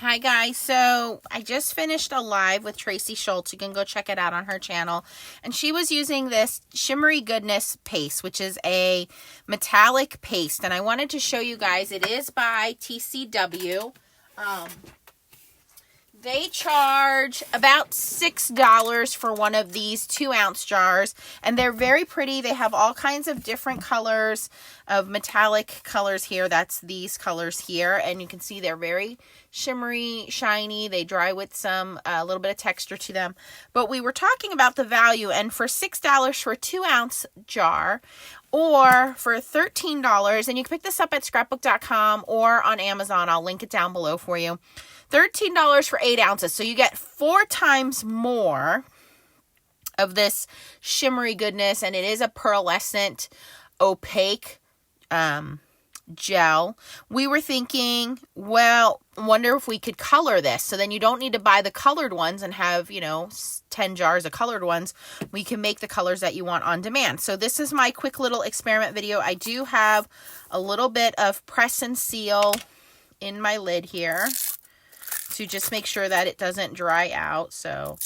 Hi guys, so I just finished a live with Tracy Schultz. You can go check it out on her channel. And she was using this Shimmery Goodness paste, which is a metallic paste. And I wanted to show you guys, it is by TCW. They charge about $6 for one of these 2-ounce jars, and they're very pretty. They have all kinds of different colors of metallic colors here. That's these colors here, and you can see they're very shimmery, shiny. They dry with some a little bit of texture to them. But we were talking about the value, and for $6 for a 2-ounce jar, or for $13, and you can pick this up at scrapbook.com or on Amazon. I'll link it down below for you. $13 for 8 ounces. So you get 4 times more of this shimmery goodness, and it is a pearlescent opaque gel. We were thinking, well, wonder if we could color this. So then you don't need to buy the colored ones and have, 10 jars of colored ones. We can make the colors that you want on demand. So this is my quick little experiment video. I do have a little bit of press and seal in my lid here to just make sure that it doesn't dry out. So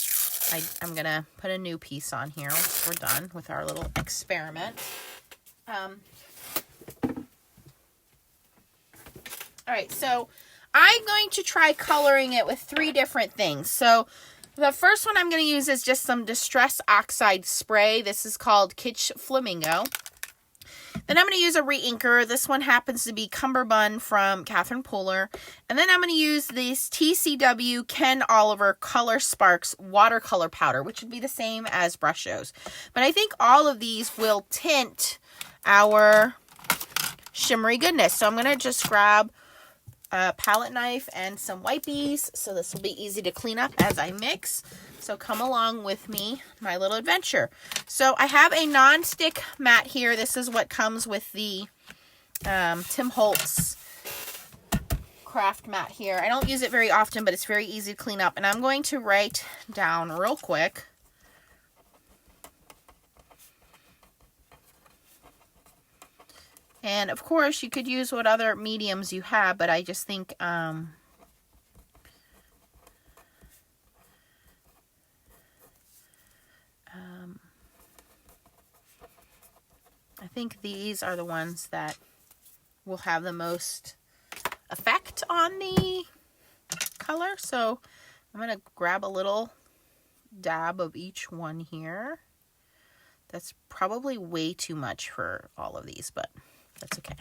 I'm going to put a new piece on here. We're done with our little experiment. All right, so I'm going to try coloring it with 3 different things. So the first one I'm going to use is just some Distress Oxide spray. This is called Kitsch Flamingo. Then I'm going to use a re-inker. This one happens to be Cumberbund from Catherine Pooler. And then I'm going to use this TCW Ken Oliver Color Sparks watercolor powder, which would be the same as brush shows. But I think all of these will tint our shimmery goodness. So I'm going to just grab a palette knife and some wipies. So this will be easy to clean up as I mix. So come along with me, my little adventure. So I have a non-stick mat here. This is what comes with the Tim Holtz craft mat here. I don't use it very often, but it's very easy to clean up. And I'm going to write down real quick. And of course, you could use what other mediums you have, but I just think these are the ones that will have the most effect on the color. So I'm going to grab a little dab of each one here. That's probably way too much for all of these, but that's okay.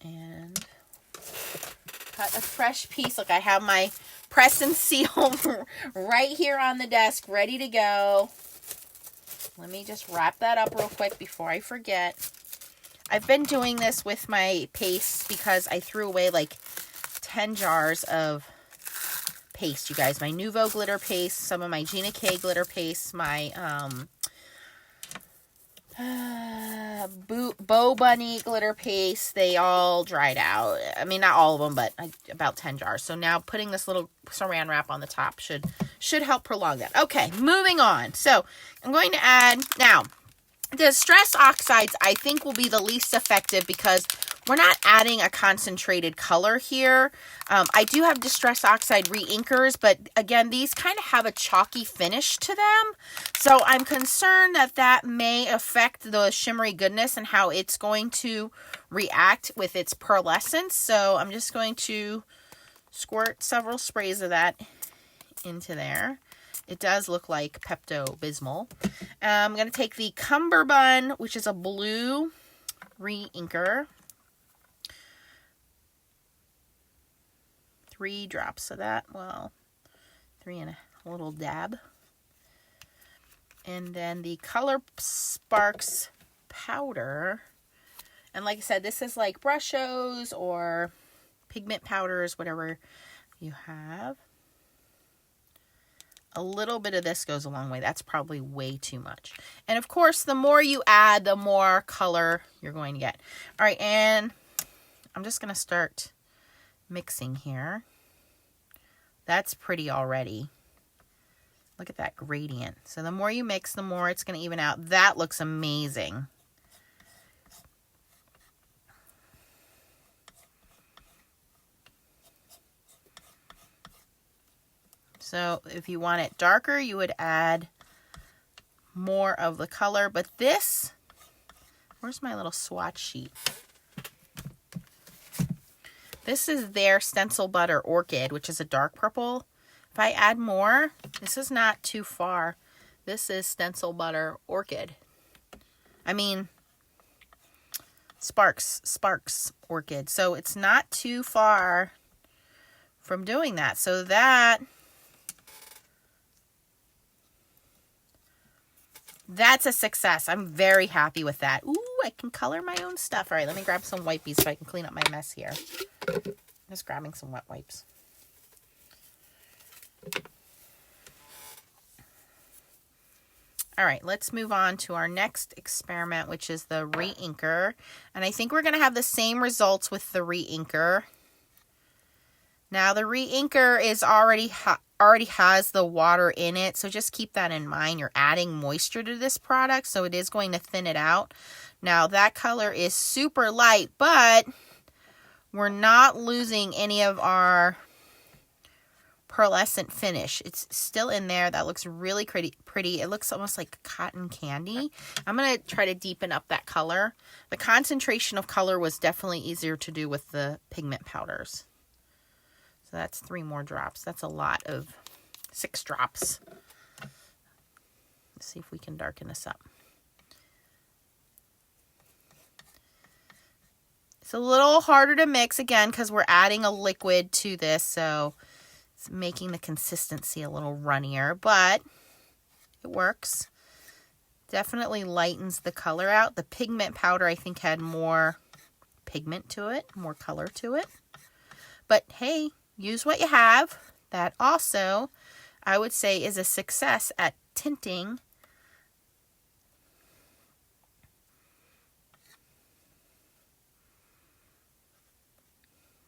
And cut a fresh piece. Look, I have my press and seal right here on the desk, ready to go. Let me just wrap that up real quick before I forget. I've been doing this with my paste because I threw away like 10 jars of paste, you guys. My Nuvo glitter paste, some of my Gina K glitter paste, my Bow Bunny glitter paste, they all dried out. I mean, not all of them, but about 10 jars. So now putting this little saran wrap on the top should help prolong that. Okay, moving on. So I'm going to add, now, Distress Oxides I think will be the least effective because we're not adding a concentrated color here. I do have Distress Oxide re-inkers, but again, these kind of have a chalky finish to them. So I'm concerned that that may affect the shimmery goodness and how it's going to react with its pearlescence. So I'm just going to squirt several sprays of that into there. It does look like Pepto-Bismol. I'm going to take the Cumberbund, which is a blue re-inker. 3 drops of that. Well, 3 and a little dab. And then the Color Sparks powder. And like I said, this is like brush shows or pigment powders, whatever you have. A little bit of this goes a long way. That's probably way too much. And of course, the more you add, the more color you're going to get. All right, and I'm just going to start mixing here. That's pretty already. Look at that gradient. So the more you mix, the more it's going to even out. That looks amazing. So if you want it darker, you would add more of the color. But this, where's my little swatch sheet? This is their Stencil Butter Orchid, which is a dark purple. If I add more, this is not too far. This is Stencil Butter Orchid. I mean, Sparks Orchid. So it's not too far from doing that. So that's a success. I'm very happy with that. Ooh, I can color my own stuff. All right, let me grab some wipies so I can clean up my mess here. Just grabbing some wet wipes. All right, let's move on to our next experiment, which is the re-inker. And I think we're going to have the same results with the re-inker. Now, the re-inker is already has the water in it, so just keep that in mind. You're adding moisture to this product, so it is going to thin it out. Now, that color is super light, but we're not losing any of our pearlescent finish. It's still in there. That looks really pretty. It looks almost like cotton candy. I'm going to try to deepen up that color. The concentration of color was definitely easier to do with the pigment powders. So that's 3 more drops. That's a lot of 6 drops. Let's see if we can darken this up. It's a little harder to mix again because we're adding a liquid to this, so it's making the consistency a little runnier, but it works. Definitely lightens the color out. The pigment powder, I think, had more pigment to it, more color to it. But hey, use what you have. That also, I would say, is a success at tinting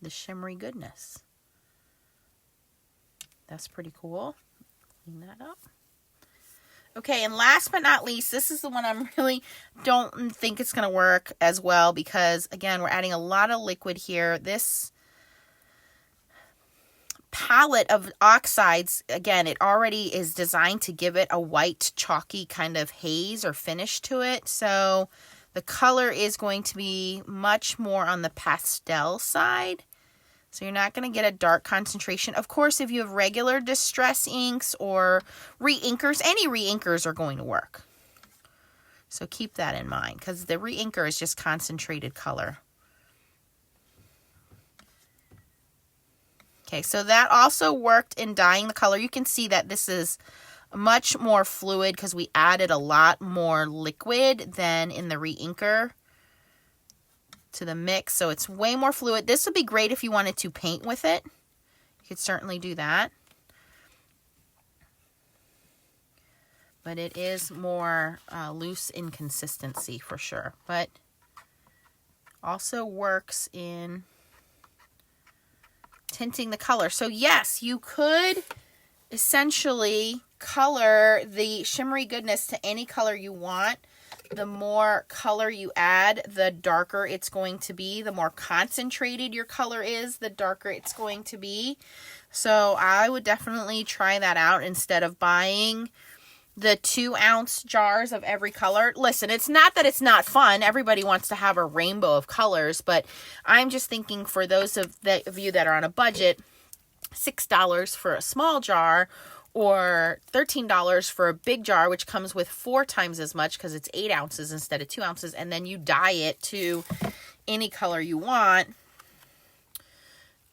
the shimmery goodness. That's pretty cool. Clean that up. Okay, and last but not least, this is the one I really don't think it's going to work as well because, again, we're adding a lot of liquid here. This palette of oxides, again, it already is designed to give it a white, chalky kind of haze or finish to it. So the color is going to be much more on the pastel side. So you're not going to get a dark concentration. Of course, if you have regular distress inks or re-inkers, any re-inkers are going to work. So keep that in mind because the re-inker is just concentrated color. Okay, so that also worked in dyeing the color. You can see that this is much more fluid because we added a lot more liquid than in the re-inker to the mix, so it's way more fluid. This would be great if you wanted to paint with it. You could certainly do that. But it is more loose in consistency for sure. But also works in tinting the color. So yes, you could essentially color the shimmery goodness to any color you want. The more color you add, the darker it's going to be. The more concentrated your color is, the darker it's going to be. So I would definitely try that out instead of buying the 2-ounce jars of every color. Listen, it's not that it's not fun. Everybody wants to have a rainbow of colors, but I'm just thinking for those of you that are on a budget, $6 for a small jar or $13 for a big jar, which comes with 4 times as much because it's 8 ounces instead of 2 ounces, and then you dye it to any color you want,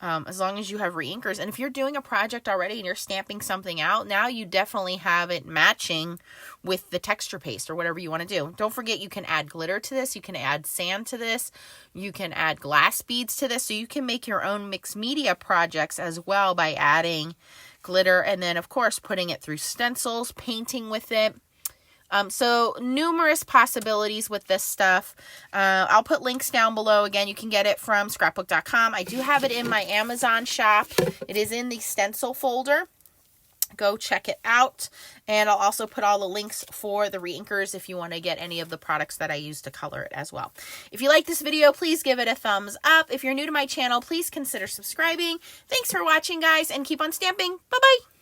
as long as you have re-inkers. And if you're doing a project already and you're stamping something out, now you definitely have it matching with the texture paste or whatever you want to do. Don't forget, you can add glitter to this. You can add sand to this. You can add glass beads to this. So you can make your own mixed media projects as well by adding glitter and then, of course, putting it through stencils, painting with it. So numerous possibilities with this stuff. I'll put links down below. Again, you can get it from scrapbook.com. I do have it in my Amazon shop. It is in the stencil folder. Go check it out. And I'll also put all the links for the re-inkers if you want to get any of the products that I use to color it as well. If you like this video, please give it a thumbs up. If you're new to my channel, please consider subscribing. Thanks for watching, guys, and keep on stamping. Bye-bye.